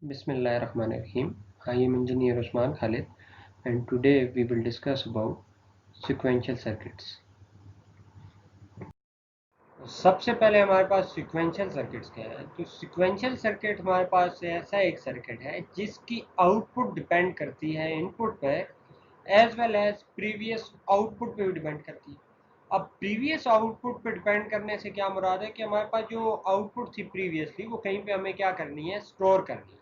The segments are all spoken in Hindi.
Bismillahirrahmanirrahim. I am Engineer Usman Khalid and today we will discuss about sequential circuits. सबसे पहले हमारे पास सीक्वेंशियल सर्किट्स क्या है। तो सीक्वेंशियल सर्किट हमारे पास ऐसा एक सर्किट है जिसकी आउटपुट डिपेंड करती है इनपुट पर as well as previous output पे भी डिपेंड करती है। अब प्रीवियस आउटपुट पे डिपेंड करने से क्या मुराद है कि हमारे पास जो आउटपुट थी प्रीवियसली वो कहीं पे हमें क्या करनी है, स्टोर करनी है।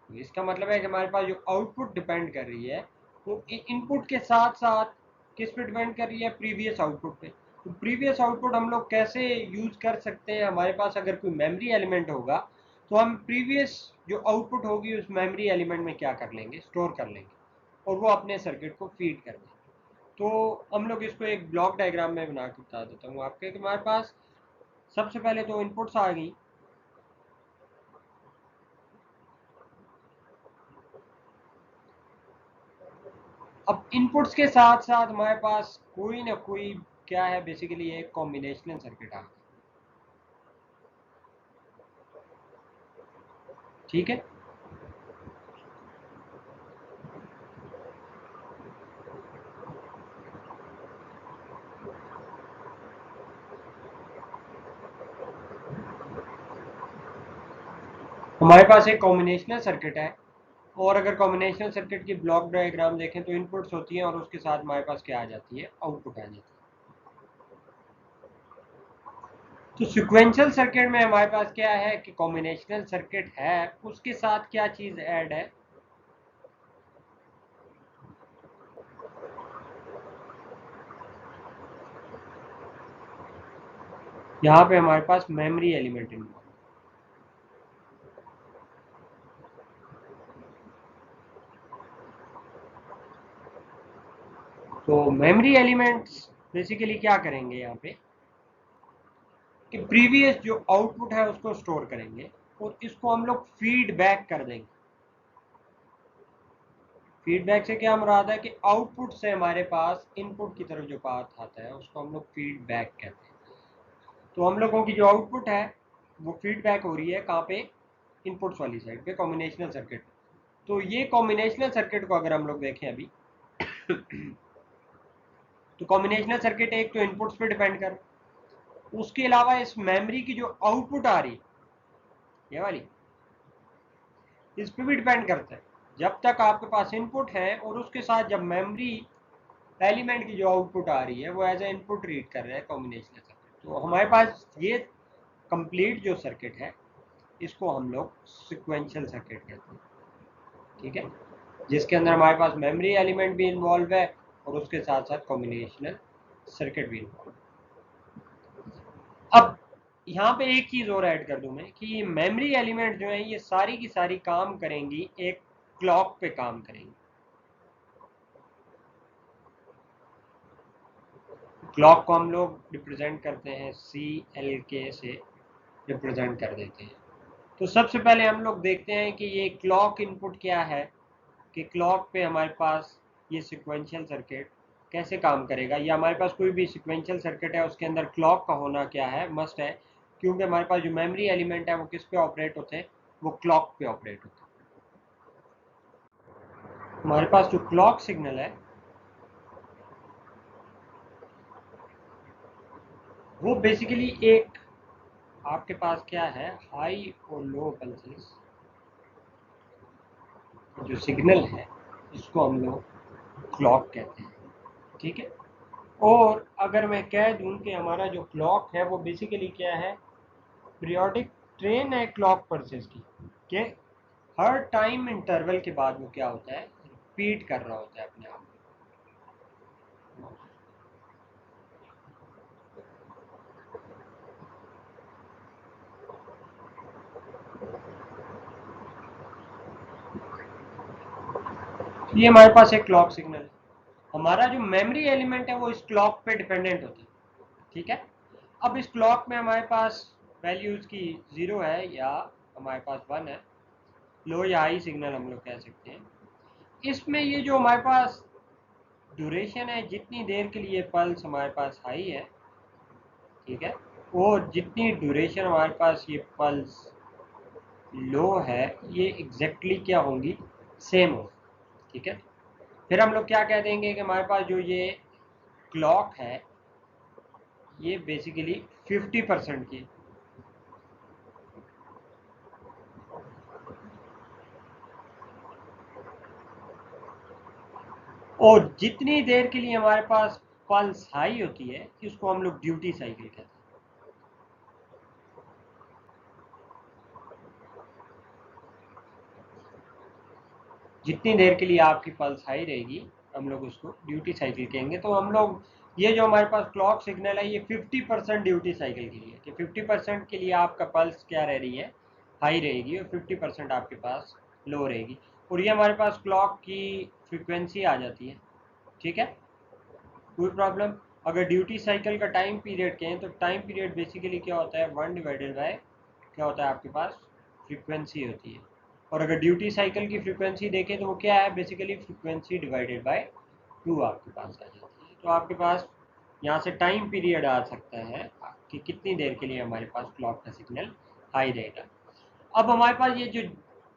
इसका मतलब है कि हमारे पास जो आउटपुट डिपेंड कर रही है वो इनपुट के साथ साथ किस पे डिपेंड कर रही है, प्रीवियस आउटपुट पे। तो प्रीवियस आउटपुट हम लोग कैसे यूज कर सकते हैं, हमारे पास अगर कोई मेमोरी एलिमेंट होगा तो हम प्रीवियस जो आउटपुट होगी उस मेमोरी एलिमेंट में क्या कर लेंगे, स्टोर कर लेंगे और वो अपने सर्किट को फीड कर देंगे। तो हम लोग इसको एक ब्लॉक डायग्राम में बना के बता देता हूँ आपके कि हमारे पास सबसे पहले तो इनपुट्स आ गई। अब इनपुट्स के साथ साथ हमारे पास कोई ना कोई क्या है, बेसिकली एक कॉम्बिनेशनल सर्किट आ गया। ठीक है। हमारे पास एक कॉम्बिनेशनल सर्किट है और अगर कॉम्बिनेशनल सर्किट की ब्लॉक डायग्राम देखें तो इनपुट्स होती हैं और उसके साथ हमारे पास क्या आ जाती है, आउटपुट आ जाती है। तो सिक्वेंशियल सर्किट में हमारे पास क्या है कि कॉम्बिनेशनल सर्किट है, उसके साथ क्या चीज ऐड है, यहाँ पे हमारे पास मेमोरी एलिमेंट इन्वॉल्व। तो मेमोरी एलिमेंट्स बेसिकली क्या करेंगे यहाँ पे कि प्रीवियस जो आउटपुट है उसको स्टोर करेंगे और इसको हम लोग फीडबैक कर देंगे। फीडबैक से क्या मुराद है कि आउटपुट से हमारे पास इनपुट की तरफ जो पाथ आता है उसको हम लोग फीडबैक कहते हैं। तो हम लोगों की जो आउटपुट है वो फीडबैक हो रही है कहाँ पे, इनपुट्स वाली साइड पे, कॉम्बिनेशनल सर्किट। तो ये कॉम्बिनेशनल सर्किट को अगर हम लोग देखें अभी तो कॉम्बिनेशनल सर्किट एक तो इनपुट्स पे डिपेंड कर, उसके अलावा इस मेमोरी की जो आउटपुट आ रही ये वाली, इस पे भी डिपेंड करता है। जब तक आपके पास इनपुट है और उसके साथ जब मेमोरी एलिमेंट की जो आउटपुट आ रही है वो एज ए इनपुट रीड कर रहा है कॉम्बिनेशनल सर्किट, तो हमारे पास ये कंप्लीट जो सर्किट है इसको हम लोग सिक्वेंशियल सर्किट कहते हैं। ठीक है, जिसके अंदर हमारे पास मेमोरी एलिमेंट भी इन्वॉल्व है और उसके साथ साथ कॉम्बिनेशनल सर्किट भी इन्वॉल्व है। अब यहाँ पे एक चीज़ और ऐड कर दूं मैं कि ये मेमोरी एलिमेंट जो है ये सारी की सारी काम करेंगी, एक क्लॉक पे काम करेंगी। क्लॉक को हम लोग रिप्रेजेंट करते हैं CLK से, रिप्रेजेंट कर देते हैं। तो सबसे पहले हम लोग देखते हैं कि ये क्लॉक इनपुट क्या है, कि क्लॉक पे हमारे पास ये सिक्वेंशियल सर्किट कैसे काम करेगा, या हमारे पास कोई भी सिक्वेंशियल सर्किट है उसके अंदर क्लॉक का होना क्या है, मस्ट है। क्योंकि हमारे पास जो मेमोरी एलिमेंट है वो किस पे ऑपरेट होते हैं, वो क्लॉक पे ऑपरेट होते हैं। हमारे पास जो क्लॉक सिग्नल है वो बेसिकली एक, आपके पास क्या है, हाई और लो पल्सेस जो सिग्नल है इसको हम लोग क्लॉक कहते हैं। ठीक है। और अगर मैं कह दूं कि हमारा जो क्लॉक है वो बेसिकली क्या है, पीरियोडिक ट्रेन है क्लॉक पल्सेस की, कि हर टाइम इंटरवल के बाद वो क्या होता है, रिपीट कर रहा होता है अपने आप। ये हमारे पास एक क्लॉक सिग्नल है। हमारा जो मेमोरी एलिमेंट है वो इस क्लॉक पे डिपेंडेंट होता है। ठीक है। अब इस क्लॉक में हमारे पास वैल्यूज की 0 है या हमारे पास 1 है, लो या हाई सिग्नल हम लोग कह सकते हैं। इसमें ये जो हमारे पास ड्यूरेशन है, जितनी देर के लिए पल्स हमारे पास हाई है, ठीक है, और जितनी ड्यूरेशन हमारे पास ये पल्स लो है, ये एग्जैक्टली क्या होंगी, सेम हो। ठीक है, फिर हम लोग क्या कह देंगे कि हमारे पास जो ये क्लॉक है ये बेसिकली 50% की, और जितनी देर के लिए हमारे पास पल्स हाई होती है उसको हम लोग ड्यूटी साइकिल कहते हैं। जितनी देर के लिए आपकी पल्स हाई रहेगी हम लोग उसको ड्यूटी साइकिल कहेंगे। तो हम लोग ये जो हमारे पास क्लॉक सिग्नल है ये 50% ड्यूटी साइकिल के लिए, कि 50% के लिए आपका पल्स क्या रह रही है, हाई रहेगी, और 50% आपके पास लो रहेगी। और ये हमारे पास क्लॉक की फ्रिक्वेंसी आ जाती है। ठीक है, कोई प्रॉब्लम। अगर ड्यूटी साइकिल का टाइम पीरियड कहें तो टाइम पीरियड बेसिकली क्या होता है, 1 डिवाइडेड बाय क्या होता है आपके पास, फ्रीक्वेंसी होती है। और अगर ड्यूटी साइकिल की फ्रीक्वेंसी देखें तो वो क्या है, बेसिकली फ्रीक्वेंसी डिवाइडेड बाय 2 आपके पास आ जाती है। तो आपके पास यहाँ से टाइम पीरियड आ सकता है कि कितनी देर के लिए हमारे पास क्लॉक का सिग्नल हाई रहेगा। अब हमारे पास ये जो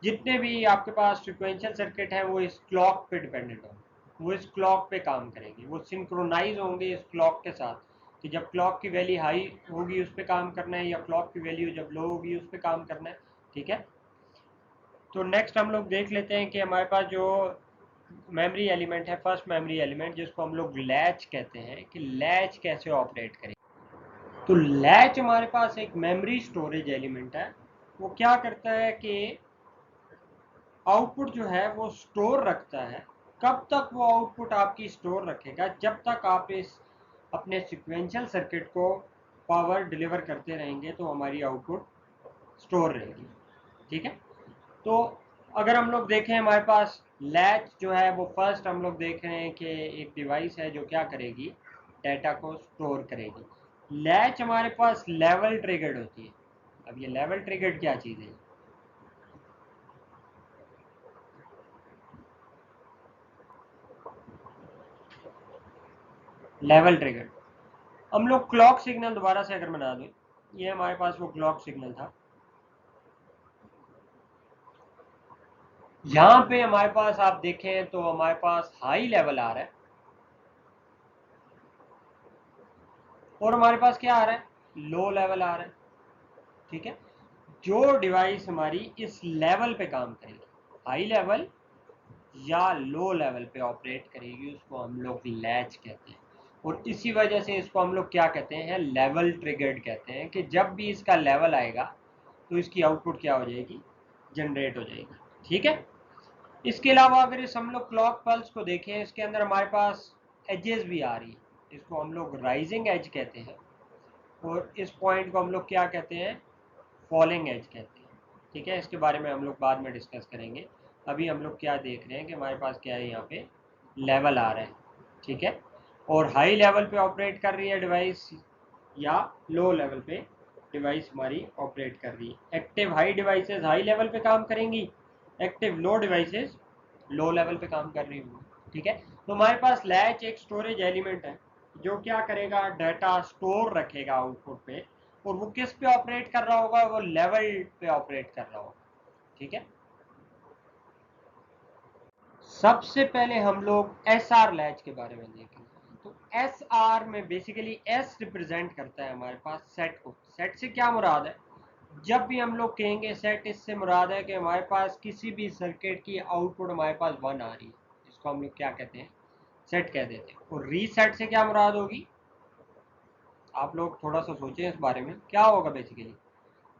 जितने भी आपके पास सिक्वेंशियल सर्किट हैं वो इस क्लॉक पे डिपेंडेंट होंगे, वो इस क्लॉक पे काम करेंगे, वो सिंक्रोनाइज होंगे इस क्लॉक के साथ, कि जब क्लॉक की वैल्यू हाई होगी उस पर काम करना है, या क्लॉक की वैल्यू जब लो होगी उस पर काम करना है। ठीक है, तो नेक्स्ट हम लोग देख लेते हैं कि हमारे पास जो मेमोरी एलिमेंट है, फर्स्ट मेमोरी एलिमेंट जिसको हम लोग लैच कहते हैं, कि लैच कैसे ऑपरेट करें। तो लैच हमारे पास एक मेमोरी स्टोरेज एलिमेंट है। वो क्या करता है कि आउटपुट जो है वो स्टोर रखता है। कब तक वो आउटपुट आपकी स्टोर रखेगा, जब तक आप इस अपने सिक्वेंशियल सर्किट को पावर डिलीवर करते रहेंगे तो हमारी आउटपुट स्टोर रहेगी। ठीक है, तो अगर हम लोग देखें हमारे पास लैच जो है वो फर्स्ट हम लोग देख रहे हैं कि एक डिवाइस है जो क्या करेगी, डाटा को स्टोर करेगी। लैच हमारे पास लेवल ट्रिगर्ड होती है। अब ये लेवल ट्रिगर्ड क्या चीज़ है, लेवल ट्रिगर्ड। हम लोग क्लॉक सिग्नल दोबारा से अगर बना दें, ये हमारे पास वो क्लॉक सिग्नल था, यहाँ पे हमारे पास आप देखें तो हमारे पास हाई लेवल आ रहा है, और हमारे पास क्या आ रहा है, लो लेवल आ रहा है। ठीक है, जो डिवाइस हमारी इस लेवल पे काम करेगी, हाई लेवल या लो लेवल पे ऑपरेट करेगी, उसको हम लोग लैच कहते हैं। और इसी वजह से इसको हम लोग क्या कहते हैं, लेवल ट्रिगर्ड कहते हैं, कि जब भी इसका लेवल आएगा तो इसकी आउटपुट क्या हो जाएगी, जनरेट हो जाएगी। ठीक है, इसके अलावा अगर इस हम लोग क्लॉक पल्स को देखें, इसके अंदर हमारे पास एजेस भी आ रही है, इसको हम लोग राइजिंग एज कहते हैं, और इस पॉइंट को हम लोग क्या कहते हैं, फॉलिंग एज कहते हैं। ठीक है, इसके बारे में हम लोग बाद में डिस्कस करेंगे। अभी हम लोग क्या देख रहे हैं कि हमारे पास क्या है, यहाँ पे लेवल आ रहा है। ठीक है, और हाई लेवल पे ऑपरेट कर रही है डिवाइस, या लो लेवल पे डिवाइस हमारी ऑपरेट कर रही है। Active high devices high level पे काम करेंगी, active low devices low level पे काम कर रही होंगी। ठीक है, तो हमारे पास लैच एक स्टोरेज एलिमेंट है जो क्या करेगा, डाटा स्टोर रखेगा आउटपुट पे, और वो किस पे ऑपरेट कर रहा होगा, वो लेवल पे ऑपरेट कर रहा होगा। ठीक है, सबसे पहले हम लोग एस आर लैच के बारे में देखेंगे। तो एस आर में बेसिकली एस रिप्रेजेंट करता है हमारे पास सेट को। सेट से क्या मुराद है, जब भी हम लोग कहेंगे सेट, इससे मुराद है कि हमारे पास किसी भी सर्किट की आउटपुट हमारे पास 1 आ रही है, जिसको हम लोग क्या कहते हैं, सेट कह देते हैं। और रीसेट से क्या मुराद होगी, आप लोग थोड़ा सा सोचें इस बारे में, क्या होगा बेसिकली।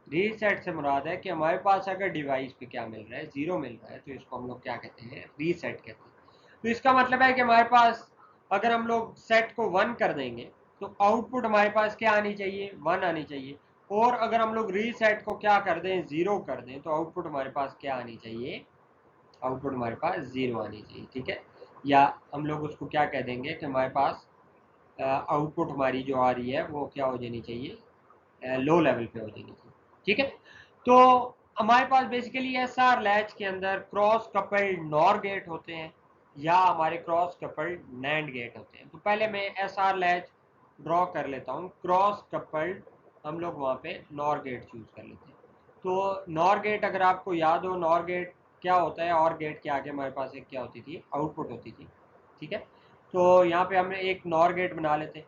रीसेट से मुराद है कि हमारे पास अगर डिवाइस पे क्या मिल रहा है, जीरो मिल रहा है, तो इसको हम लोग क्या कहते हैं, रीसेट कहते हैं। तो इसका मतलब है कि हमारे पास अगर हम लोग सेट को 1 कर देंगे तो आउटपुट हमारे पास क्या आनी चाहिए, 1 आनी चाहिए। और अगर हम लोग रीसेट को क्या कर दें, 0 कर दें, तो आउटपुट हमारे पास क्या आनी चाहिए, आउटपुट हमारे पास 0 आनी चाहिए। ठीक है, या हम लोग उसको क्या कह देंगे कि हमारे पास आउटपुट हमारी जो आ रही है वो क्या हो जानी चाहिए, लो लेवल पे हो जानी चाहिए। ठीक है, तो हमारे पास बेसिकली एस आर लैच के अंदर क्रॉस कपल्ड नॉर गेट होते हैं, या हमारे क्रॉस कपल्ड नैंड गेट होते हैं। तो पहले मैं एस आर लैच ड्रॉ कर लेता हूँ, क्रॉस कपल्ड हम लोग वहाँ पे नॉर गेट चूज कर लेते हैं। तो नॉर गेट, अगर आपको याद हो नॉर गेट क्या होता है, और गेट के आगे हमारे पास एक क्या होती थी, आउटपुट होती थी। ठीक है, तो यहाँ पे हमने एक नॉर गेट बना लेते हैं।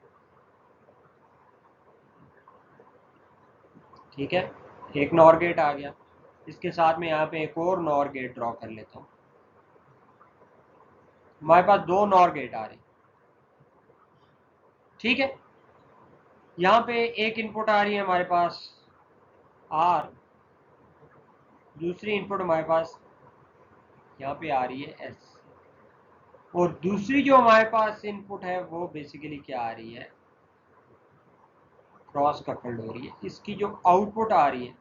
ठीक है, एक नॉर गेट आ गया, इसके साथ में यहाँ पे एक और नॉर गेट ड्रॉ कर लेता हूँ। हमारे पास दो नॉर गेट आ रहे। ठीक है, यहाँ पे एक इनपुट आ रही है हमारे पास आर, दूसरी इनपुट हमारे पास यहाँ पे आ रही है एस, और दूसरी जो हमारे पास इनपुट है वो बेसिकली क्या आ रही है, क्रॉस कपल्ड हो रही है। इसकी जो आउटपुट आ रही है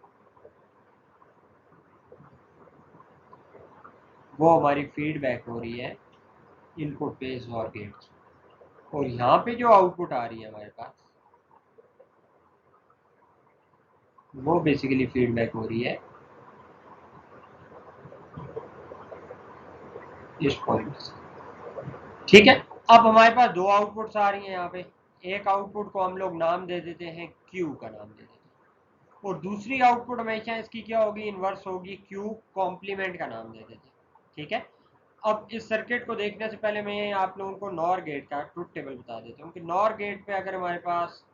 वो हमारी फीडबैक हो रही है इनपुट पे इस और गेट्स, और यहाँ पे जो आउटपुट आ रही है हमारे पास वो बेसिकली फीडबैक हो रही है इस पॉइंट से। ठीक है, अब हमारे पास दो आउटपुट्स आ रही हैं यहाँ पे। एक आउटपुट को हम लोग नाम दे देते हैं क्यू का नाम दे देते हैं, और दूसरी आउटपुट हमेशा इसकी क्या होगी, इन्वर्स होगी, क्यू कॉम्प्लीमेंट का नाम दे देते हैं। ठीक है, अब इस सर्किट को देखने से पहले मैं आप लोगों को नॉर गेट का ट्रुथ टेबल बता देता हूँ कि नॉर गेट पे अगर हमारे पास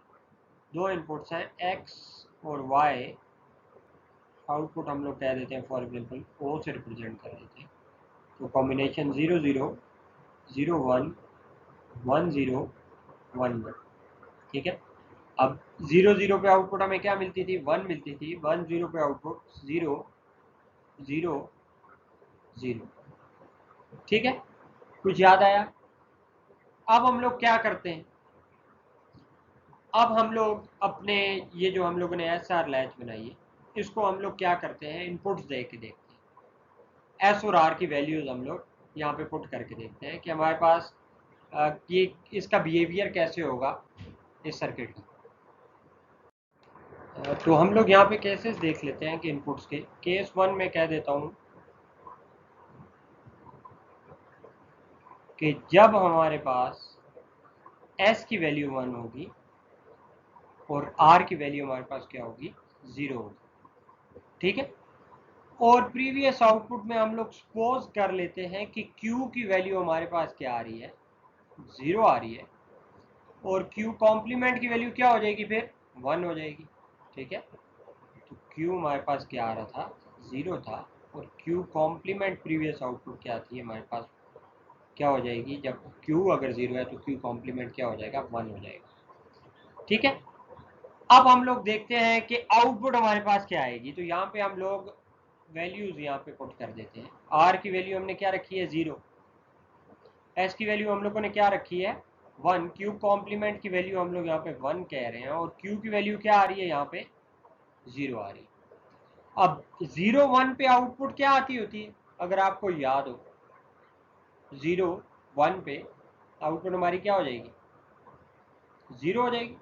दो इनपुट्स हैं एक्स और वाई, आउटपुट हम लोग कह देते हैं फॉर एग्जाम्पल ओ से रिप्रेजेंट कर देते हैं, तो कॉम्बिनेशन 0 0 0 1 1 0 1 1। ठीक है, अब 0 0 पे आउटपुट हमें क्या मिलती थी, 1 मिलती थी, 1 0 पे आउटपुट 0 0 0। ठीक है, कुछ याद आया? अब हम लोग क्या करते हैं, अब हम लोग अपने ये जो हम लोगों ने एस आर लैच बनाई है, इसको हम लोग क्या करते हैं, इनपुट्स दे के देखते हैं। एस और आर की वैल्यूज हम लोग यहाँ पे पुट करके देखते हैं कि हमारे पास ये इसका बिहेवियर कैसे होगा इस सर्किट का। तो हम लोग यहाँ पे केसेस देख लेते हैं कि इनपुट्स के। केस 1 में कह देता हूँ कि जब हमारे पास एस की वैल्यू 1 होगी और आर की वैल्यू हमारे पास क्या होगी, 0 होगी। ठीक है, और प्रीवियस आउटपुट में हम लोग सपोज कर लेते हैं कि क्यू की वैल्यू हमारे पास क्या आ रही है, 0 आ रही है, और क्यू कॉम्प्लीमेंट की वैल्यू क्या हो जाएगी, फिर 1 हो जाएगी। ठीक है, तो क्यू हमारे पास क्या आ रहा था, 0 था, और क्यू कॉम्प्लीमेंट प्रीवियस आउटपुट क्या थी हमारे पास, क्या हो जाएगी, जब क्यू अगर 0 है तो क्यू कॉम्प्लीमेंट क्या हो जाएगा, 1 हो जाएगा। ठीक है, अब हम लोग देखते हैं कि आउटपुट हमारे पास क्या आएगी। तो यहाँ पे हम लोग वैल्यूज यहाँ पे पुट कर देते हैं। आर की वैल्यू हमने क्या रखी है, 0, एस की वैल्यू हम लोगों ने क्या रखी है, 1, क्यू कॉम्प्लीमेंट की वैल्यू हम लोग यहाँ पे 1 कह रहे हैं, और क्यू की वैल्यू क्या आ रही है, यहाँ पे 0 आ रही है। अब 0 1 पे आउटपुट क्या आती होती है, अगर आपको याद हो, 0 1 पे आउटपुट हमारी क्या हो जाएगी, 0 हो जाएगी।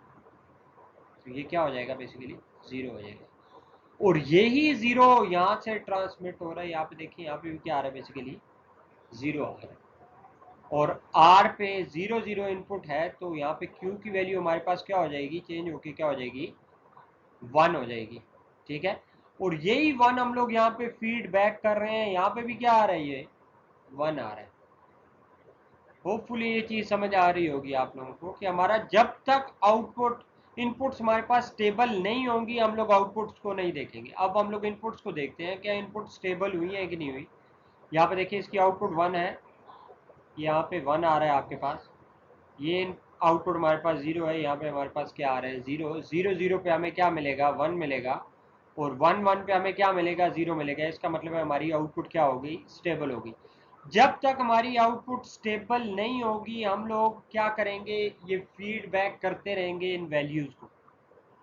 तो ये क्या हो जाएगा, बेसिकली 0 हो जाएगा, और यही 0 यहाँ से ट्रांसमिट हो रहा है। यहाँ पे देखिए, यहाँ पे भी क्या आ रहा है, बेसिकली 0 आ रहा है, और आर पे 0 0 इनपुट है, तो यहाँ पे क्यू की वैल्यू हमारे पास क्या हो जाएगी, चेंज होके क्या हो जाएगी, 1 हो जाएगी। ठीक है, और यही 1 हम लोग यहाँ पे फीडबैक कर रहे हैं, यहाँ पे भी क्या आ रहा है, ये 1 आ रहा है। होपफुली ये चीज़ समझ आ रही होगी आप लोगों को कि हमारा जब तक आउटपुट इनपुट्स हमारे पास स्टेबल नहीं होंगी, हम लोग आउटपुट्स को नहीं देखेंगे। अब हम लोग इनपुट्स को देखते हैं, क्या इनपुट स्टेबल हुई है कि नहीं हुई। यहाँ पे देखिए, इसकी आउटपुट 1 है, यहाँ पे 1 आ रहा है आपके पास, ये आउटपुट हमारे पास 0 है, यहाँ पे हमारे पास क्या आ रहा है, 0 0 0 पे हमें क्या मिलेगा, 1 मिलेगा, और 1 1 पे हमें क्या मिलेगा, 0 मिलेगा। इसका मतलब है हमारी आउटपुट क्या होगी, स्टेबल होगी। जब तक हमारी आउटपुट स्टेबल नहीं होगी, हम लोग क्या करेंगे, ये फीडबैक करते रहेंगे इन वैल्यूज को।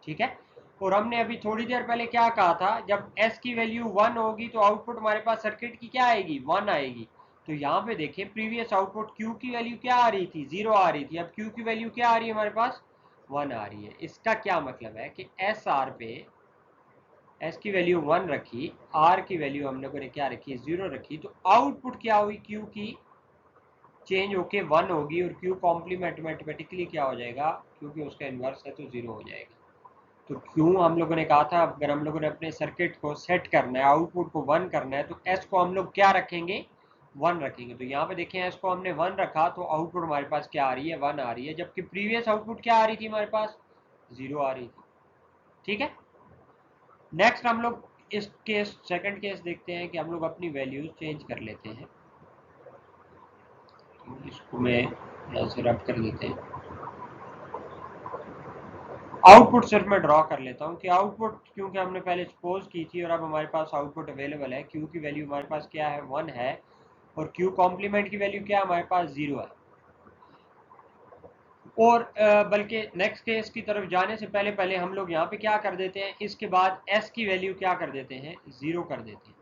ठीक है, और हमने अभी थोड़ी देर पहले क्या कहा था, जब एस की वैल्यू 1 होगी तो आउटपुट हमारे पास सर्किट की क्या आएगी, 1 आएगी। तो यहाँ पे देखिए, प्रीवियस आउटपुट क्यू की वैल्यू क्या आ रही थी, 0 आ रही थी, अब क्यू की वैल्यू क्या आ रही है हमारे पास, 1 आ रही है। इसका क्या मतलब है कि एस आर पे एस की वैल्यू 1 रखी, आर की वैल्यू हम लोगों ने क्या रखी, 0 रखी, तो आउटपुट क्या हुई, क्यू की चेंज होके 1 होगी, और क्यू कॉम्प्लीमेंट में ऑटोमेटिकली क्या हो जाएगा, क्योंकि उसका इन्वर्स है तो 0 हो जाएगा। तो क्यों हम लोगों ने कहा था अगर हम लोगों ने अपने सर्किट को सेट करना है, आउटपुट को 1 करना है, तो एस को हम लोग क्या रखेंगे, 1 रखेंगे। तो यहाँ पे देखें एस को हमने 1 रखा तो आउटपुट हमारे पास क्या आ रही है, 1 आ रही है, जबकि प्रीवियस आउटपुट क्या आ रही थी हमारे पास, 0 आ रही थी। ठीक है, नेक्स्ट हम लोग इस केस सेकंड केस देखते हैं कि हम लोग अपनी वैल्यूज चेंज कर लेते हैं। इसको मैं यहाँ से रब कर देते हैं, आउटपुट सिर्फ मैं ड्रॉ कर लेता हूँ कि आउटपुट क्योंकि हमने पहले सपोज की थी और अब हमारे पास आउटपुट अवेलेबल है, क्यू की वैल्यू हमारे पास क्या है, 1 है, और क्यू कॉम्प्लीमेंट की वैल्यू क्या है हमारे पास, 0 है। और बल्कि नेक्स्ट केस की तरफ जाने से पहले पहले हम लोग यहाँ पे क्या कर देते हैं, इसके बाद एस की वैल्यू क्या कर देते हैं, 0 कर देते हैं,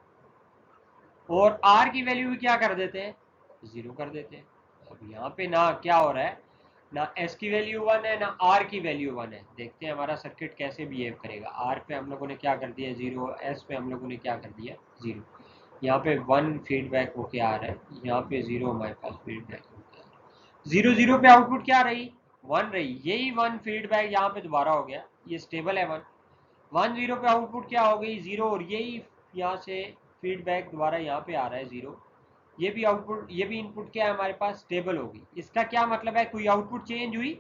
और आर की वैल्यू भी क्या कर देते हैं, 0 कर देते हैं। अब यहाँ पे ना क्या हो रहा है, ना एस की वैल्यू 1 है ना आर की वैल्यू 1 है। देखते हैं हमारा सर्किट कैसे बिहेव करेगा। आर पे हम लोगों ने क्या कर दिया, 0, एस पे हम लोगों ने क्या कर दिया, 0। यहाँ पे 1 फीडबैक होके आ रहा है, यहाँ पे 0 हमारे पास फीडबैक होके आ रहा है। 0 0 पे आउटपुट क्या रही, 1 रही, यही 1 फीडबैक यहाँ पे दोबारा हो गया, ये स्टेबल है 1। 1 0 पे आउटपुट क्या हो गई, 0, और यही यहाँ से फीडबैक दोबारा यहाँ पे आ रहा है 0। ये भी आउटपुट, ये भी इनपुट क्या है हमारे पास, स्टेबल होगी। इसका क्या मतलब है, कोई आउटपुट चेंज हुई,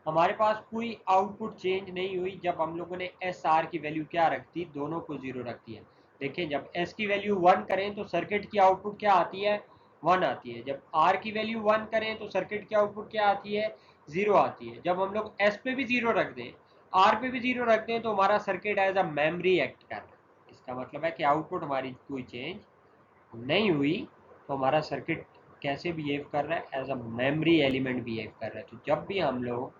हमारे पास कोई आउटपुट चेंज नहीं हुई जब हम लोगों ने एस आर की वैल्यू क्या रख दी, दोनों को 0 रख दिया। देखिए जब एस की वैल्यू 1 करें तो सर्किट की आउटपुट क्या आती है, 1 आती है। जब आर की वैल्यू 1 करें तो सर्किट की आउटपुट क्या आती है, 0 आती है। जब हम लोग एस पे भी 0 रख दें, आर पे भी 0 रख दें, तो हमारा circuit as a memory act कर रहा है। इसका मतलब है कि आउटपुट हमारी कोई चेंज नहीं हुई, तो हमारा सर्किट कैसे बिहेव कर रहा है, as a memory element behave कर रहा है। तो जब भी हम लोग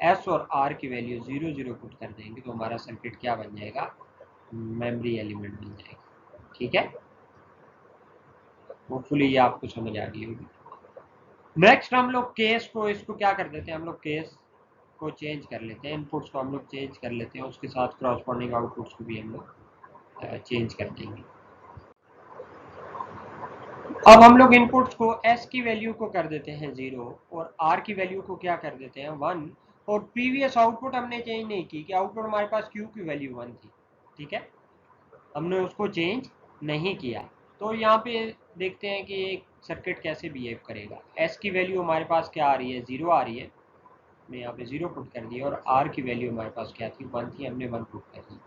एस और आर की वैल्यू 0 0 पुट कर देंगे तो हमारा सर्किट क्या बन जाएगा, मेमोरी एलिमेंट बन जाएगा। ठीक है, होपफुली ये आपको समझ आ गई होगी। नेक्स्ट हम लोग केस को, इसको क्या कर देते हैं, हम लोग केस को चेंज कर लेते हैं, इनपुट्स को हम लोग चेंज कर लेते हैं, उसके साथ क्रॉसपॉन्डिंग आउटपुट्स को भी हम लोग चेंज कर देंगे। अब हम लोग इनपुट्स को एस की वैल्यू को कर देते हैं 0 और आर की वैल्यू को क्या कर देते हैं 1, और प्रीवियस आउटपुट हमने चेंज नहीं की कि आउटपुट हमारे पास क्यू की वैल्यू 1 थी। ठीक है, हमने उसको चेंज नहीं किया। तो यहाँ पे देखते हैं कि एक सर्किट कैसे बिहेव करेगा। एस की वैल्यू हमारे पास क्या आ रही है, 0 आ रही है, मैं यहाँ पे 0 पुट कर दिया, और आर की वैल्यू हमारे पास क्या थी, 1 थी, हमने 1 पुट कर दी।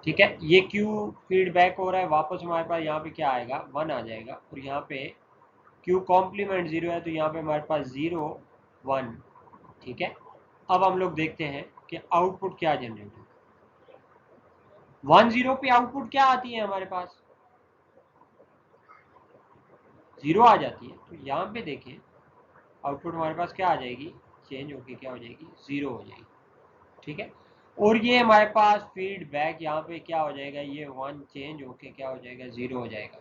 ठीक है, ये क्यू फीडबैक हो रहा है, वापस हमारे पास यहाँ पे क्या आएगा, 1 आ जाएगा, और यहाँ पे क्यू कॉम्प्लीमेंट 0 है तो यहाँ पे हमारे पास 0 1। ठीक है, अब हम लोग देखते हैं कि आउटपुट क्या जनरेट है। 1 0 पे आउटपुट क्या आती है हमारे पास, 0 आ जाती है। तो यहाँ पे देखें आउटपुट हमारे पास क्या आ जाएगी, चेंज होके क्या हो जाएगी, 0 हो जाएगी। ठीक है, और ये हमारे पास फीडबैक यहाँ पे क्या हो जाएगा, ये 1 चेंज होके क्या हो जाएगा, 0 हो जाएगा।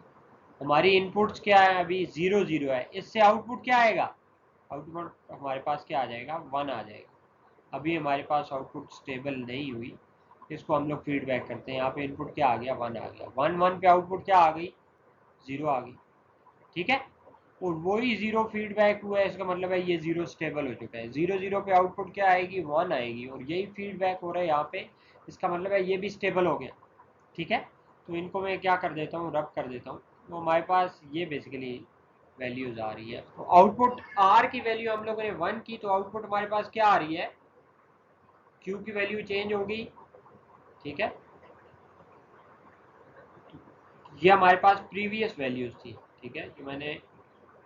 हमारी इनपुट्स क्या है, अभी 0 0 है, इससे आउटपुट क्या आएगा, आउटपुट हमारे पास क्या आ जाएगा, 1 आ जाएगा। अभी हमारे पास आउटपुट स्टेबल नहीं हुई, इसको हम लोग फीडबैक करते हैं। यहाँ पे इनपुट क्या आ गया, 1 आ गया, 1 1 पे आउटपुट क्या आ गई, 0 आ गई। ठीक है, और वही 0 फीडबैक हुआ है, इसका मतलब है ये 0 स्टेबल हो चुका है। 0 0 पे आउटपुट क्या आएगी, 1 आएगी, और यही फीडबैक हो रहा है यहाँ पे, इसका मतलब है ये भी स्टेबल हो गया। ठीक है, तो इनको मैं क्या कर देता हूँ, रब कर देता हूँ, तो हमारे पास ये बेसिकली वैल्यूज आ रही है। तो आउटपुट आर की वैल्यू हम लोगों ने 1 की, तो आउटपुट हमारे पास क्या आ रही है, क्यू की वैल्यू चेंज होगी। ठीक है, ये हमारे पास प्रीवियस वैल्यूज थी। ठीक है, जो मैंने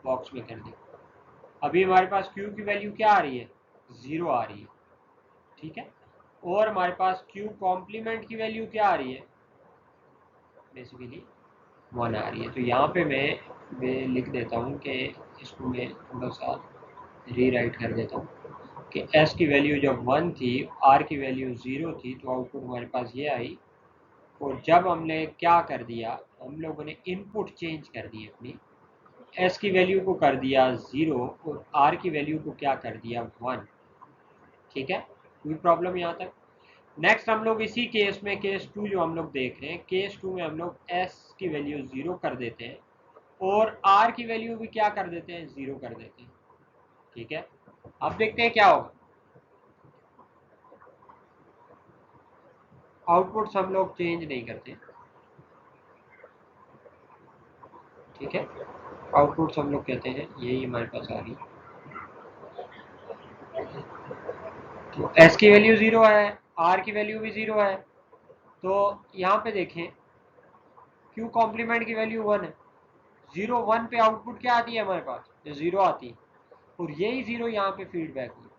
बॉक्स में कर दी। अभी हमारे पास क्यू की वैल्यू क्या आ रही है, 0 आ रही है। ठीक है, और हमारे पास क्यू कॉम्प्लीमेंट की वैल्यू क्या आ रही है, बेसिकली 1 आ रही है। तो यहाँ पे मैं लिख देता हूँ कि इसको मैं थोड़ा सा रीराइट कर देता हूँ कि एस की वैल्यू जब 1 थी, आर की वैल्यू 0 थी, तो आउटपुट हमारे पास ये आई। और जब हमने क्या कर दिया, हम लोगों ने इनपुट चेंज कर दी अपनी, एस की वैल्यू को कर दिया 0 और आर की वैल्यू को क्या कर दिया, 1। ठीक है, कोई प्रॉब्लम यहाँ तक। नेक्स्ट हम लोग इसी केस में, केस 2 जो हम लोग देख रहे हैं, केस 2 में हम लोग एस की वैल्यू 0 कर देते हैं और आर की वैल्यू भी क्या कर देते हैं, 0 कर देते हैं। ठीक है, अब देखते हैं क्या होगा। आउटपुट्स हम लोग चेंज नहीं करते, ठीक है। आउटपुट्स हम लोग कहते हैं यही हमारे पास आ रही है। तो एस की वैल्यू 0 है, आर की वैल्यू भी 0 है। तो यहाँ पे देखें क्यू कॉम्प्लीमेंट की वैल्यू 1 है। 0 1 पे आउटपुट क्या आती है हमारे पास, 0 आती है, और यही 0 यहाँ पे फीडबैक हुई।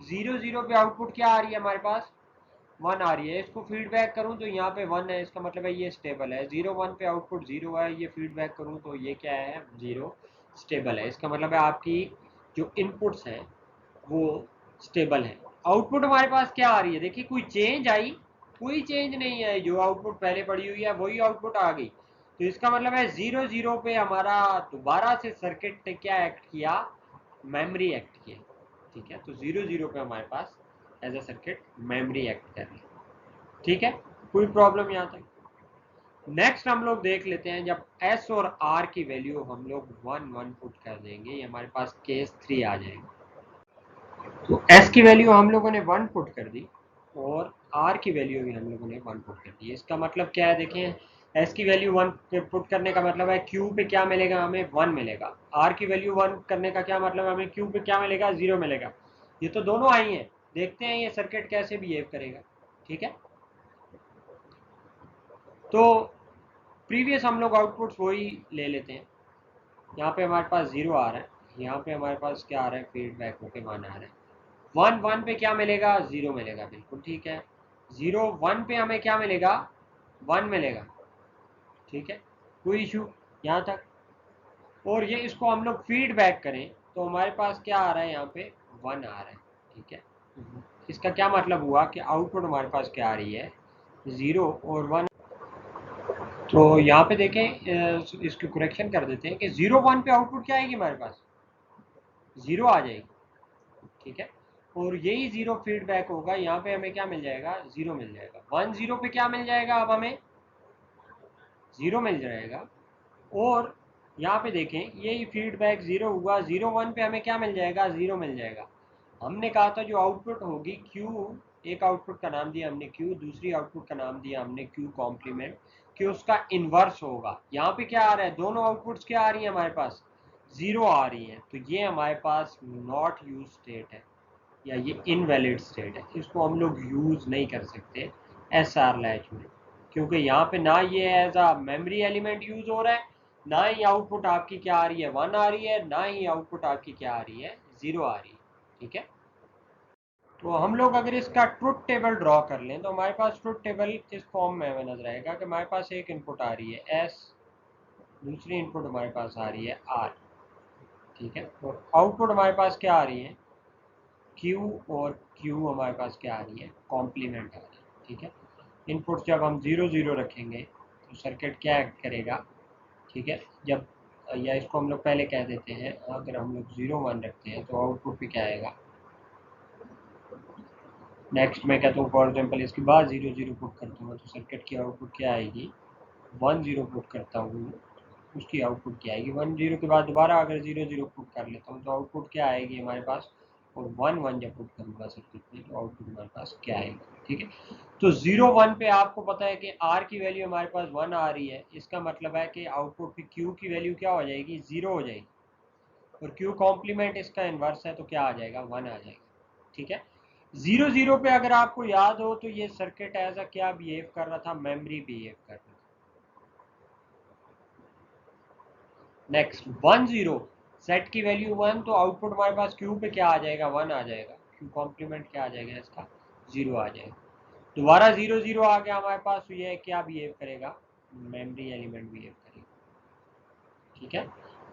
0 0 पे आउटपुट क्या आ रही है हमारे पास, 1 आ रही है। इसको फीडबैक करूँ तो यहाँ पे 1 है, इसका मतलब है ये स्टेबल है। 0 1 पे आउटपुट 0 है, ये फीडबैक करूँ तो ये क्या है, 0 स्टेबल है। इसका मतलब है आपकी जो इनपुट्स हैं वो स्टेबल है। आउटपुट हमारे पास क्या आ रही है, देखिए कोई चेंज आई, कोई चेंज नहीं है, जो आउटपुट पहले पड़ी हुई है वही आउटपुट आ गई। तो इसका मतलब है 0 0 पे हमारा दोबारा से सर्किट ने क्या एक्ट किया, मेमोरी एक्ट किया, ठीक है। तो 0 0 पे हमारे पास as a circuit memory act कर रही है, ठीक है। कोई प्रॉब्लम यहाँ तक। नेक्स्ट हम लोग देख लेते हैं, जब एस और आर की वैल्यू हम लोग 1 1 पुट कर देंगे, ये हमारे पास केस 3 आ जाएगा। तो एस की वैल्यू हम लोगों ने 1 पुट कर दी और आर की वैल्यू भी हम लोगों ने 1 पुट कर दी। इसका मतलब क्या है, देखें एस की वैल्यू 1 पुट करने का मतलब है क्यू पे क्या मिलेगा, हमें 1 मिलेगा। आर की वैल्यू 1 करने का क्या मतलब है, हमें क्यू पे क्या मिलेगा, 0 मिलेगा। ये तो दोनों आई हैं, देखते हैं ये सर्किट कैसे बिहेव करेगा, ठीक है। तो प्रीवियस हम लोग आउटपुट्स वही ले लेते हैं। यहाँ पे हमारे पास 0 आ रहा है, यहाँ पे हमारे पास क्या आ रहा है, फीडबैक होके 1 आ रहा है। 1 1 पे क्या मिलेगा, 0 मिलेगा, बिल्कुल ठीक है। 0 1 पे हमें क्या मिलेगा, 1 मिलेगा, ठीक है। कोई इशू यहाँ तक। और ये इसको हम लोग फीडबैक करें तो हमारे पास क्या आ रहा है, यहाँ पे 1 आ रहा है, ठीक है। इसका क्या मतलब हुआ कि आउटपुट हमारे पास क्या आ रही है, 0 और 1। तो यहाँ पे देखें, इसको करेक्शन कर देते हैं कि 0 1 पे आउटपुट क्या आएगी हमारे पास, 0 आ जाएगी, ठीक है। और यही 0 फीडबैक होगा, यहाँ पे हमें क्या मिल जाएगा, 0 मिल जाएगा। 1 0 पे क्या मिल जाएगा, अब हमें 0 मिल जाएगा। और यहाँ पे देखें यही फीडबैक 0 हुआ, 0 1 पे हमें क्या मिल जाएगा, 0 मिल जाएगा। हमने कहा था जो आउटपुट होगी Q, एक आउटपुट का नाम दिया हमने Q, दूसरी आउटपुट का नाम दिया हमने Q कॉम्प्लीमेंट, कि उसका इन्वर्स होगा। यहाँ पे क्या आ रहा है, दोनों आउटपुट्स क्या आ रही है हमारे पास, 0 आ रही है। तो ये हमारे पास नॉट यूज स्टेट है, या ये इनवैलिड स्टेट है। इसको हम लोग यूज़ नहीं कर सकते एस आर लैच में, क्योंकि यहाँ पे ना ये as a memory element use हो रहा है, ना ही आउटपुट आपकी क्या आ रही है, 1 आ रही है, ना ही आउटपुट आपकी क्या आ रही है, 0 आ रही है, ठीक है। तो हम लोग अगर इसका ट्रुथ टेबल ड्रॉ कर लें तो हमारे पास ट्रुथ टेबल इस फॉर्म में हमें नजर आएगा कि हमारे पास एक इनपुट आ रही है एस, दूसरी इनपुट हमारे पास आ रही है आर, ठीक है। और आउटपुट हमारे पास क्या आ रही है, क्यू, और क्यू हमारे पास क्या आ रही है, कॉम्प्लीमेंट आ रही है, ठीक है। इनपुट जब हम 0 0 रखेंगे तो सर्किट क्या एक्ट करेगा, ठीक है। जब, या इसको हम लोग पहले कह देते हैं, अगर हम लोग 0 1 रखते हैं तो आउटपुट पे क्या आएगा। नेक्स्ट मैं कहता हूँ फॉर एग्जाम्पल इसके बाद 0 0 पुट करता हूँ तो सर्किट की आउटपुट क्या आएगी, 1 0 पुट करता हूँ उसकी आउटपुट क्या आएगी। 1 0 के बाद दोबारा अगर 0 0 पुट कर लेता हूँ तो आउटपुट क्या आएगी हमारे पास, और 1 1 जब पुट करूँगा सर्किट में तो आउटपुट हमारे पास क्या आएगा, ठीक है। तो 0 1 पे आपको पता है कि आर की वैल्यू हमारे पास 1 आ रही है, इसका मतलब है कि आउटपुट की क्यू की वैल्यू क्या हो जाएगी, 0 हो जाएगी। और क्यू कॉम्प्लीमेंट इसका इन्वर्स है तो क्या आ जाएगा, 1 आ जाएगा, ठीक है। 0 0 पे अगर आपको याद हो तो ये सर्किट एज अ क्या बिहेव कर रहा था, मेमोरी बिहेव कर रहा था। नेक्स्ट 1 0, सेट की वैल्यू 1 तो आउटपुट हमारे पास क्यू पे क्या आ जाएगा, 1 आ जाएगा। क्यू कॉम्प्लीमेंट क्या आ जाएगा इसका, 0 आ जाएगा। दोबारा 0 0 आ गया हमारे पास, तो ये क्या बिहेव करेगा, मेमोरी एलिमेंट बिहेव करेगा, ठीक है।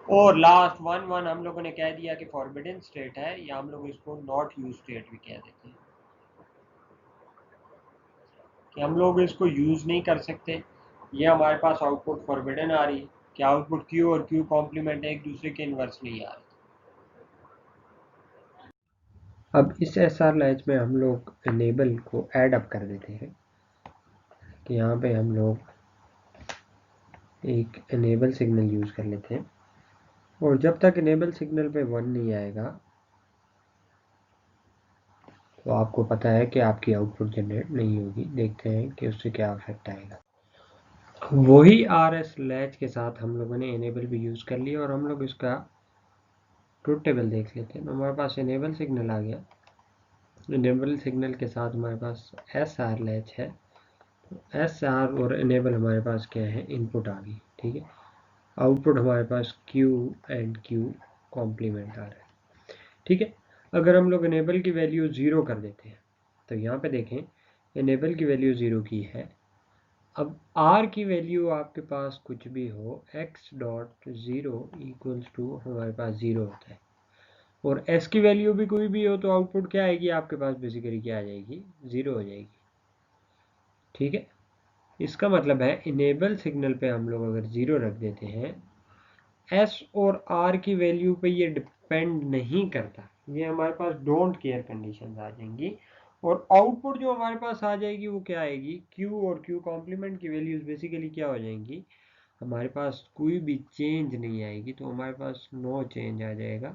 और लास्ट 1 1 हम लोगों ने कह दिया कि फॉरबिडन स्टेट है, या हम लोग इसको नॉट यूज स्टेट भी कह देते हैं, कि हम लोग इसको यूज नहीं कर सकते। ये हमारे पास आउटपुट फॉरबिडन आ रही है कि आउटपुट क्यू और क्यू कॉम्प्लीमेंट एक दूसरे के इन्वर्स नहीं आ रहे। अब इस एस आर लैच में हम लोग इनेबल को ऐड अप कर देते हैं, कि यहाँ पे हम लोग एक इनेबल सिग्नल यूज़ कर लेते हैं, और जब तक इनेबल सिग्नल पे 1 नहीं आएगा तो आपको पता है कि आपकी आउटपुट जनरेट नहीं होगी। देखते हैं कि उससे क्या इफेक्ट आएगा। वही RS लैच के साथ हम लोगों ने इनेबल भी यूज़ कर लिया और हम लोग इसका ट्रुथ टेबल देख लेते हैं। तो हमारे पास इनेबल सिग्नल आ गया। इनेबल सिग्नल के साथ हमारे पास SR लैच है। तो SR और इनेबल हमारे पास क्या है, इनपुट आ गई। ठीक है, आउटपुट हमारे पास Q एंड Q कॉम्प्लीमेंट आ रहा है। ठीक है, अगर हम लोग इनेबल की वैल्यू 0 कर देते हैं तो यहाँ पे देखें इनेबल की वैल्यू 0 की है। अब R की वैल्यू आपके पास कुछ भी हो, x डॉट 0 इक्वल्स टू हमारे पास 0 होता है, और s की वैल्यू भी कोई भी हो तो आउटपुट क्या आएगी आपके पास, बेसिकली क्या आ जाएगी, 0 हो जाएगी। ठीक है, इसका मतलब है इनेबल सिग्नल पे हम लोग अगर 0 रख देते हैं, s और r की वैल्यू पे ये डिपेंड नहीं करता, ये हमारे पास डोंट केयर कंडीशन आ जाएंगी, और आउटपुट जो हमारे पास आ जाएगी वो क्या आएगी, q और q कॉम्प्लीमेंट की वैल्यूज बेसिकली क्या हो जाएंगी, हमारे पास कोई भी चेंज नहीं आएगी, तो हमारे पास नो चेंज आ जाएगा।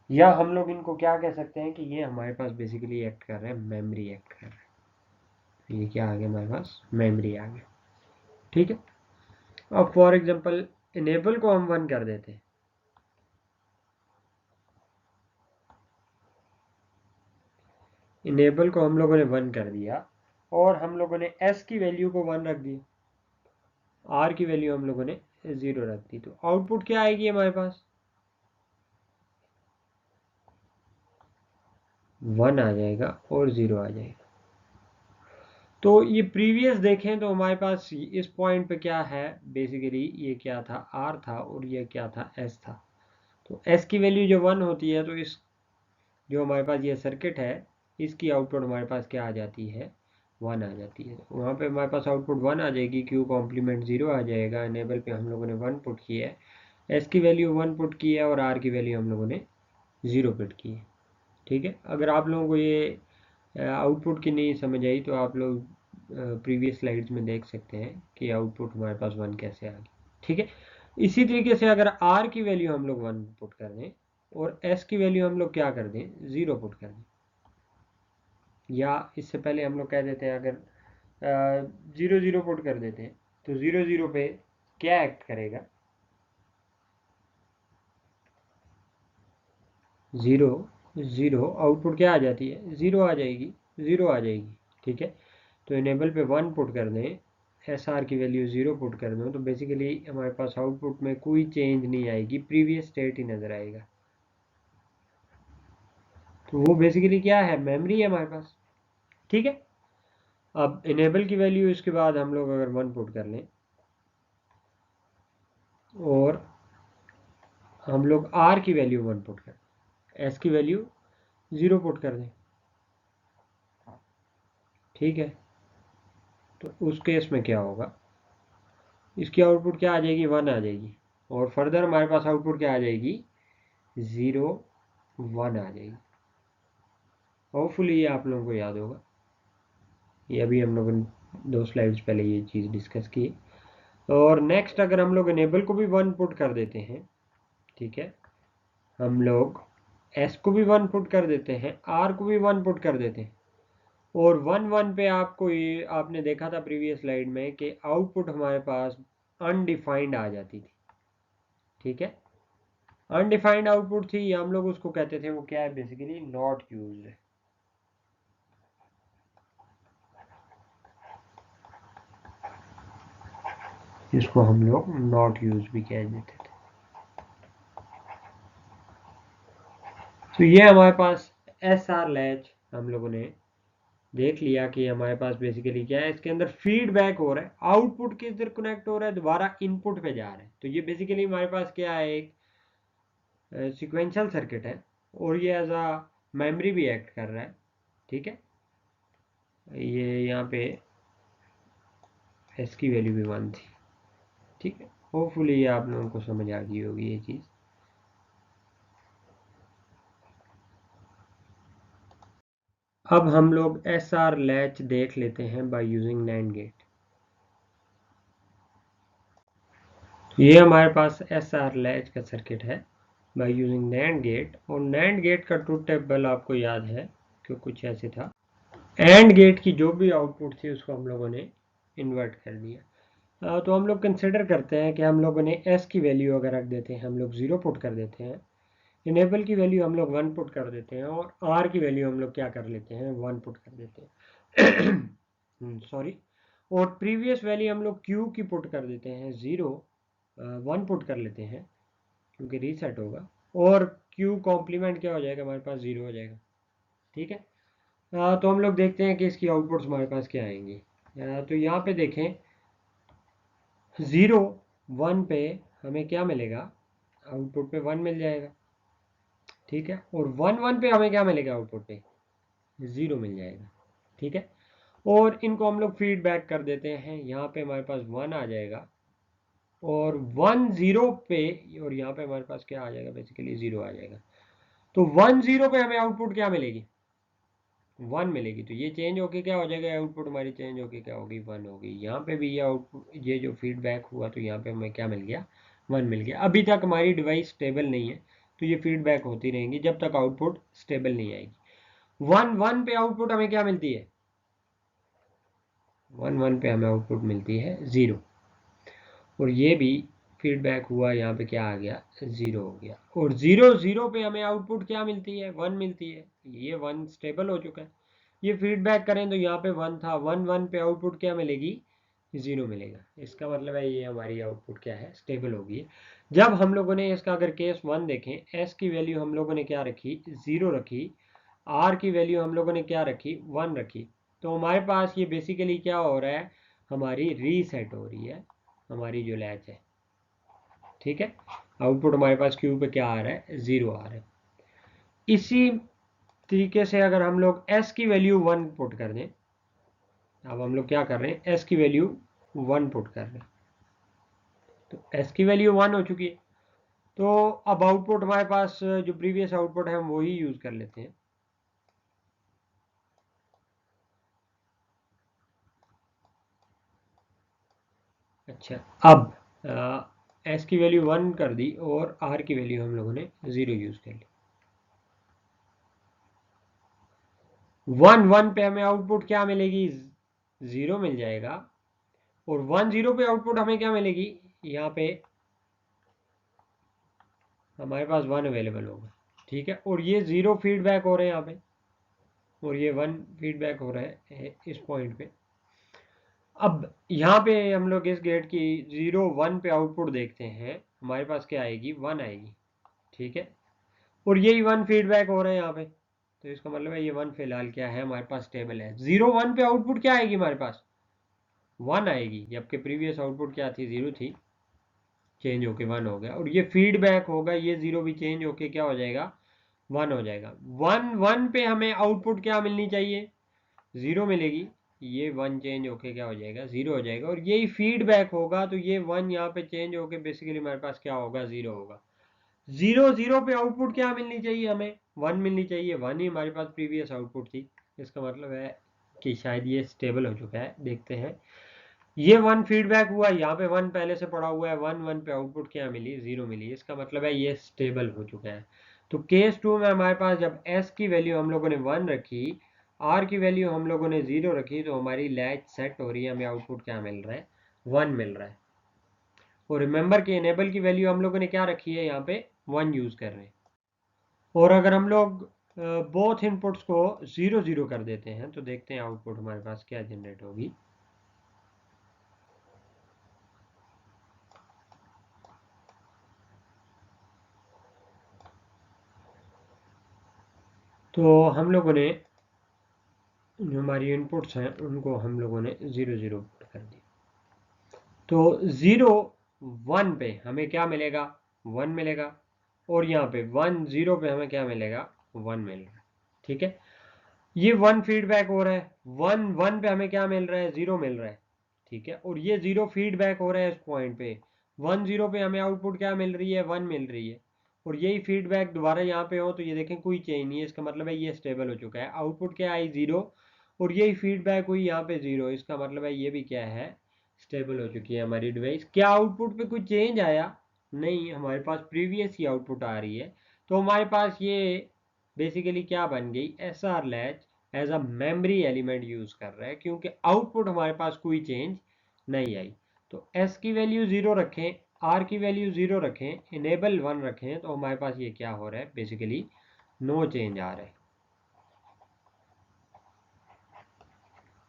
या हम लोग इनको क्या कह सकते हैं कि ये हमारे पास बेसिकली एक्ट कर रहे हैं, मेमोरी एक्ट कर रहा है। ये क्या आ गया हमारे पास, मेमोरी आ गया। ठीक है, अब फॉर एग्जांपल इनेबल को हम 1 कर देते हैं, इनेबल को हम लोगों ने 1 कर दिया और हम लोगों ने s की वैल्यू को 1 रख दी, r की वैल्यू हम लोगों ने 0 रख दी, तो आउटपुट क्या आएगी हमारे पास, 1 आ जाएगा और 0 आ जाएगा। तो ये प्रीवियस देखें तो हमारे पास इस पॉइंट पे क्या है, बेसिकली ये क्या था, r था और ये क्या था, s था। तो s की वैल्यू जो 1 होती है तो इस जो हमारे पास ये सर्किट है इसकी आउटपुट हमारे पास क्या आ जाती है, 1 आ जाती है। वहाँ पे हमारे पास आउटपुट 1 आ जाएगी, Q कॉम्प्लीमेंट 0 आ जाएगा, इनेबल पे हम लोगों ने 1 पुट किया है, S की वैल्यू 1 पुट की है और R की वैल्यू हम लोगों ने 0 पुट की है। ठीक है, अगर आप लोगों को ये आउटपुट की नहीं समझ आई तो आप लोग प्रीवियस स्लाइड्स में देख सकते हैं कि आउटपुट हमारे पास 1 कैसे आ गई। ठीक है, इसी तरीके से अगर R की वैल्यू हम लोग 1 पुट कर दें और S की वैल्यू हम लोग क्या कर दें, 0 पुट कर दें, या इससे पहले हम लोग कह देते हैं अगर 0 0 पुट कर देते हैं तो 0 0 पे क्या एक्ट करेगा, 0 0 आउटपुट क्या आ जाती है, 0 आ जाएगी, 0 आ जाएगी। ठीक है, तो इनेबल पे 1 पुट कर दें, SR की वैल्यू 0 पुट कर दें, तो बेसिकली हमारे पास आउटपुट में कोई चेंज नहीं आएगी, प्रीवियस स्टेट ही नज़र आएगा। तो वो बेसिकली क्या है, मेमोरी है हमारे पास। ठीक है, अब इनेबल की वैल्यू इसके बाद हम लोग अगर 1 पुट कर लें और हम लोग R की वैल्यू 1 पुट कर, S की वैल्यू 0 पुट कर दें, ठीक है, तो उस केस में क्या होगा, इसकी आउटपुट क्या आ जाएगी, 1 आ जाएगी, और फर्दर हमारे पास आउटपुट क्या आ जाएगी, 0 1 आ जाएगी। होपफुली ये आप लोगों को याद होगा, ये अभी हम लोगों ने 2 स्लाइड्स पहले ये चीज़ डिस्कस की। और नेक्स्ट अगर हम लोग इनेबल को भी 1 पुट कर देते हैं, ठीक है, हम लोग S को भी 1 पुट कर देते हैं, R को भी 1 पुट कर देते हैं, और 1 1 पे आपको ये आपने देखा था प्रीवियस स्लाइड में कि आउटपुट हमारे पास अनडिफाइंड आ जाती थी। ठीक है, अनडिफाइंड आउटपुट थी, हम लोग उसको कहते थे वो क्या है, बेसिकली नॉट यूज्ड। इसको हम लोग नॉट यूज भी कह देते थे। तो ये हमारे पास SR लैच हम लोगों ने देख लिया कि हमारे पास बेसिकली क्या है, इसके अंदर फीडबैक हो रहा है, आउटपुट किधर कनेक्ट हो रहा है, दोबारा इनपुट पे जा रहा है। तो ये बेसिकली हमारे पास क्या है, एक सिक्वेंशियल सर्किट है और ये एज अ मेमोरी भी एक्ट कर रहा है। ठीक है, ये यहाँ पे S की वैल्यू भी 1 थी। ठीक है, होपफुली ये आप लोगों को समझ आ गई होगी ये चीज़। अब हम लोग SR लैच देख लेते हैं बाय यूजिंग NAND गेट। ये हमारे पास SR लैच का सर्किट है बाय यूजिंग नैंड गेट। और नैंड गेट का ट्रूथ टेबल आपको याद है कि कुछ ऐसे था। एंड गेट की जो भी आउटपुट थी उसको हम लोगों ने इन्वर्ट कर दिया। तो हम लोग कंसिडर करते हैं कि हम लोगों ने एस की वैल्यू अगर रख देते हैं, हम लोग 0 पुट कर देते हैं, इनेबल की वैल्यू हम लोग 1 पुट कर देते हैं, और आर की वैल्यू हम लोग क्या कर लेते हैं, 1 पुट कर देते हैं सॉरी। और प्रीवियस वैल्यू हम लोग क्यू की पुट कर देते हैं 0, 1 पुट कर लेते हैं क्योंकि रीसेट होगा, और क्यू कॉम्प्लीमेंट क्या हो जाएगा, हमारे पास 0 हो जाएगा। ठीक है। तो हम लोग देखते हैं कि इसकी आउटपुट्स हमारे पास क्या आएंगी। तो यहाँ पे देखें 0 1 पे हमें क्या मिलेगा, आउटपुट पे 1 मिल जाएगा। ठीक है। और 1 1 पे हमें क्या मिलेगा, आउटपुट पे 0 मिल जाएगा। ठीक है। और इनको हम लोग फीडबैक कर देते हैं, यहाँ पे हमारे पास 1 आ जाएगा, और 1 0 पे, और यहाँ पे हमारे पास क्या आ जाएगा, बेसिकली 0 आ जाएगा। तो 1 0 पे हमें आउटपुट क्या मिलेगी, 1 मिलेगी। तो ये चेंज होके क्या हो जाएगा, आउटपुट हमारी चेंज होके क्या होगी, 1 होगी। यहाँ पे भी ये आउटपुट, ये जो फीडबैक हुआ, तो यहाँ पे हमें क्या मिल गया, 1 मिल गया। अभी तक हमारी डिवाइस स्टेबल नहीं है, तो ये फीडबैक होती रहेंगी जब तक आउटपुट स्टेबल नहीं आएगी। 1 1 पे आउटपुट हमें क्या मिलती है, 1 1 पे हमें आउटपुट मिलती है 0। और ये भी फीडबैक हुआ, यहाँ पे क्या आ गया, 0 हो गया। और 0 0 पे हमें आउटपुट क्या मिलती है, 1 मिलती है। ये 1 स्टेबल हो चुका है। ये फीडबैक करें तो यहाँ पे 1 था, 1 1 पे आउटपुट क्या मिलेगी, 0 मिलेगा। इसका मतलब है ये हमारी आउटपुट क्या है, स्टेबल होगी। जब हम लोगों ने इसका अगर केस 1 देखें, एस की वैल्यू हम लोगों ने क्या रखी, 0 रखी, आर की वैल्यू हम लोगों ने क्या रखी, 1 रखी। तो हमारे पास ये बेसिकली क्या हो रहा है, हमारी रीसेट हो रही है हमारी जो लैच है। ठीक है। आउटपुट हमारे पास क्यू पे क्या आ रहा है, 0 आ रहा है। इसी तरीके से अगर हम लोग एस की वैल्यू 1 पुट कर दें, अब हम लोग क्या कर रहे हैं, एस की वैल्यू 1 पुट कर रहे हैं, तो एस की वैल्यू 1 हो चुकी है। तो अब आउटपुट हमारे पास जो प्रीवियस आउटपुट है हम वही यूज कर लेते हैं। अच्छा, अब एस की वैल्यू 1 कर दी और आर की वैल्यू हम लोगों ने 0 यूज कर ली। 1 1 पे हमें आउटपुट क्या मिलेगी, 0 मिल जाएगा। और 1 0 पे आउटपुट हमें क्या मिलेगी, यहाँ पे हमारे पास 1 अवेलेबल होगा। ठीक है। और ये 0 फीडबैक हो रहे हैं यहाँ पे, और ये 1 फीडबैक हो रहा है इस पॉइंट पे। अब यहाँ पे हम लोग इस गेट की 0 1 पे आउटपुट देखते हैं, हमारे पास क्या आएगी, 1 आएगी। ठीक है। और यही 1 फीडबैक हो रहे हैं यहाँ पे, तो इसका मतलब है ये 1 फिलहाल क्या है, हमारे पास स्टेबल है। 0 1 पे आउटपुट क्या आएगी, हमारे पास 1 आएगी, जबकि प्रीवियस आउटपुट क्या थी, 0 थी, चेंज होके 1 हो गया। और ये फीडबैक होगा, ये 0 भी चेंज होके क्या हो जाएगा, 1 हो जाएगा। 1 1 पे हमें आउटपुट क्या मिलनी चाहिए, 0 मिलेगी। ये 1 चेंज होके क्या हो जाएगा, 0 हो जाएगा। और यही फीडबैक होगा, तो ये 1 यहाँ पे चेंज होके बेसिकली हमारे पास क्या होगा, 0 होगा। 0 0 पे आउटपुट क्या मिलनी चाहिए, हमें 1 मिलनी चाहिए। 1 ही हमारे पास प्रीवियस आउटपुट थी। इसका मतलब है कि शायद ये स्टेबल हो चुका है। देखते हैं, ये 1 फीडबैक हुआ, यहाँ पे 1 पहले से पड़ा हुआ है। 1 1 पे आउटपुट क्या मिली, 0 मिली। इसका मतलब है ये स्टेबल हो चुका है। तो केस 2 में हमारे पास जब एस की वैल्यू हम लोगों ने 1 रखी, आर की वैल्यू हम लोगों ने 0 रखी, तो हमारी लैच सेट हो रही है। हमें आउटपुट क्या मिल रहा है, 1 मिल रहा है। और रिमेंबर कि इनेबल की वैल्यू हम लोगों ने क्या रखी है, यहाँ पे 1 यूज कर रहे हैं। और अगर हम लोग बोथ इनपुट्स को 0 0 कर देते हैं, तो देखते हैं आउटपुट हमारे पास क्या जनरेट होगी। तो हम लोगों ने जो हमारी इनपुट्स हैं उनको हम लोगों ने 0 0 पुट कर दी। तो 0 1 पे हमें क्या मिलेगा, 1 मिलेगा। और यहाँ पे 1 0 पे हमें क्या मिलेगा, 1 मिल रहा है। ठीक है। ये 1 फीडबैक हो रहा है। 1 1 पे हमें क्या मिल रहा है, 0 मिल रहा है। ठीक है। और ये 0 फीडबैक हो रहा है इस पॉइंट पे। 1 0 पे हमें आउटपुट क्या मिल रही है, 1 मिल रही है। और यही फीडबैक दोबारा यहाँ पे हो, तो ये देखें कोई चेंज नहीं है। इसका मतलब है ये स्टेबल हो चुका है। आउटपुट क्या आई, 0। और यही फीडबैक हुई यहाँ पे 0। इसका मतलब है ये भी क्या है, स्टेबल हो चुकी है हमारी डिवाइस। क्या आउटपुट पे कोई चेंज आया, नहीं, हमारे पास प्रीवियस ही आउटपुट आ रही है। तो हमारे पास ये बेसिकली क्या बन गई, S R latch as a memory element use कर रहा है, क्योंकि आउटपुट हमारे पास कोई चेंज नहीं आई। तो एस की वैल्यू 0 रखें, आर की वैल्यू 0 रखें, इनेबल 1 रखें, तो हमारे पास ये क्या हो रहा है, बेसिकली नो चेंज आ रहा है।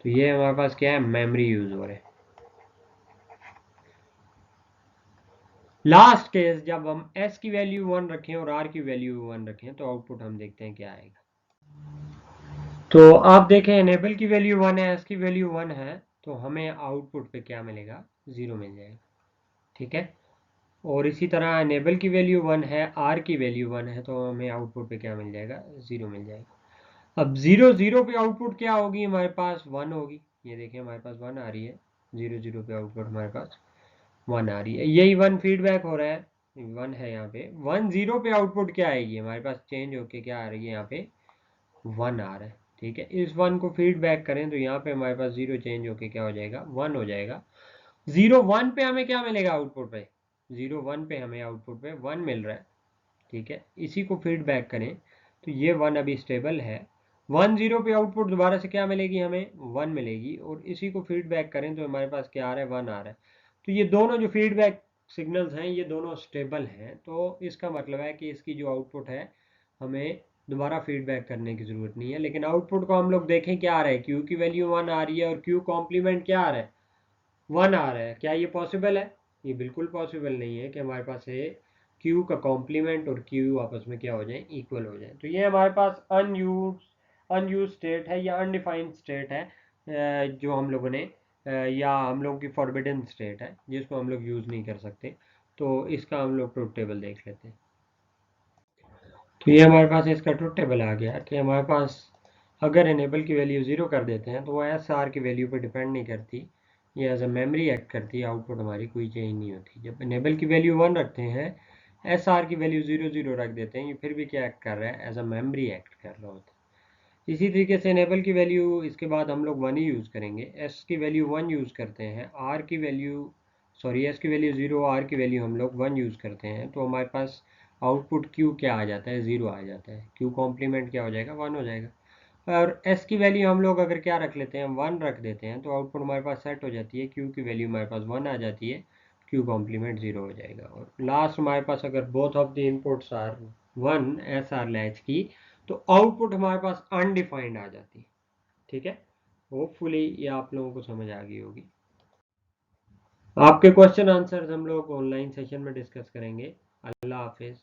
तो ये हमारे पास क्या है, मेमोरी यूज हो रहा है। लास्ट केस जब हम एस की वैल्यू 1 रखें और आर की वैल्यू 1 रखें, तो आउटपुट हम देखते हैं क्या आएगा। तो आप देखें, इनेबल की वैल्यू 1 है, एस की वैल्यू 1 है, तो हमें आउटपुट पे क्या मिलेगा, 0 मिल जाएगा। ठीक है। और इसी तरह इनेबल की वैल्यू 1 है, आर की वैल्यू 1 है, तो हमें आउटपुट पे क्या मिल जाएगा, 0 मिल जाएगा। अब 0 0 पे आउटपुट क्या होगी, हमारे पास 1 होगी। ये देखिए हमारे पास 1 आ रही है, 0 0 पे आउटपुट हमारे पास 1 आ रही है। यही 1 फीडबैक हो रहा है, 1 है यहाँ पे। 1 0 पे आउटपुट क्या आएगी, हमारे पास चेंज होके क्या आ रही है, यहाँ पे 1 आ रहा है। ठीक है, इस 1 को फीडबैक करें तो यहाँ पे हमारे पास 0 चेंज होके क्या हो जाएगा, 1 हो जाएगा। 0 1 पे हमें क्या मिलेगा आउटपुट पे, 0 1 पे हमें आउटपुट पे 1 मिल रहा है। ठीक है, इसी को फीडबैक करें तो ये 1 अभी स्टेबल है। 1 0 पे आउटपुट दोबारा से क्या मिलेगी, हमें 1 मिलेगी, और इसी को फीडबैक करें तो हमारे पास क्या आ रहा है, 1 आ रहा है। तो ये दोनों जो फीडबैक सिग्नल्स हैं, ये दोनों स्टेबल हैं। तो इसका मतलब है कि इसकी जो आउटपुट है, हमें दोबारा फीडबैक करने की ज़रूरत नहीं है। लेकिन आउटपुट को हम लोग देखें क्या आ रहा है, क्यू की वैल्यू 1 आ रही है और क्यू कॉम्प्लीमेंट क्या आ रहा है, 1 आ रहा है। क्या ये पॉसिबल है, ये बिल्कुल पॉसिबल नहीं है कि हमारे पास है क्यू का कॉम्प्लीमेंट और क्यू आपस में क्या हो जाए, इक्वल हो जाए। तो ये हमारे पास अनयूज स्टेट है या अनडिफाइंड स्टेट है, जो हम लोगों ने या हम लोगों की फॉरबिडन स्टेट है, जिसको हम लोग यूज़ नहीं कर सकते। तो इसका हम लोग ट्रुथ टेबल देख लेते हैं। तो ये हमारे पास इसका ट्रुथ टेबल आ गया कि हमारे पास अगर इनेबल की वैल्यू 0 कर देते हैं तो वो एस आर की वैल्यू पे डिपेंड नहीं करती, ये एज अ मेमोरी एक्ट करती है, आउटपुट हमारी कोई चेंज नहीं होती। जब इनेबल की वैल्यू 1 रखते हैं, एस आर की वैल्यू 0 0 रख देते हैं, ये फिर भी क्या एक्ट कर रहा है, एज अ मेमोरी एक्ट कर रहा होता है। इसी तरीके से इनेबल की वैल्यू इसके बाद हम लोग 1 ही यूज़ करेंगे, एस की वैल्यू 1 यूज़ करते हैं, आर की वैल्यू सॉरी एस की वैल्यू 0, आर की वैल्यू हम लोग 1 यूज़ करते हैं, तो हमारे पास आउटपुट क्यू क्या आ जाता है, 0 आ जाता है। क्यू कॉम्प्लीमेंट क्या हो जाएगा, 1 हो जाएगा। और एस की वैल्यू हम लोग अगर क्या रख लेते हैं, 1 रख देते हैं, तो आउटपुट हमारे पास सेट हो जाती है, क्यू की वैल्यू हमारे पास 1 आ जाती है, क्यू कॉम्प्लीमेंट 0 हो जाएगा। और लास्ट हमारे पास अगर both of the inputs are 1 S R latch की, तो आउटपुट हमारे पास अनडिफाइंड आ जाती है। ठीक है, होपफुली ये आप लोगों को समझ आ गई होगी। आपके क्वेश्चन आंसर्स हम लोग ऑनलाइन सेशन में डिस्कस करेंगे। अल्लाह हाफिज़।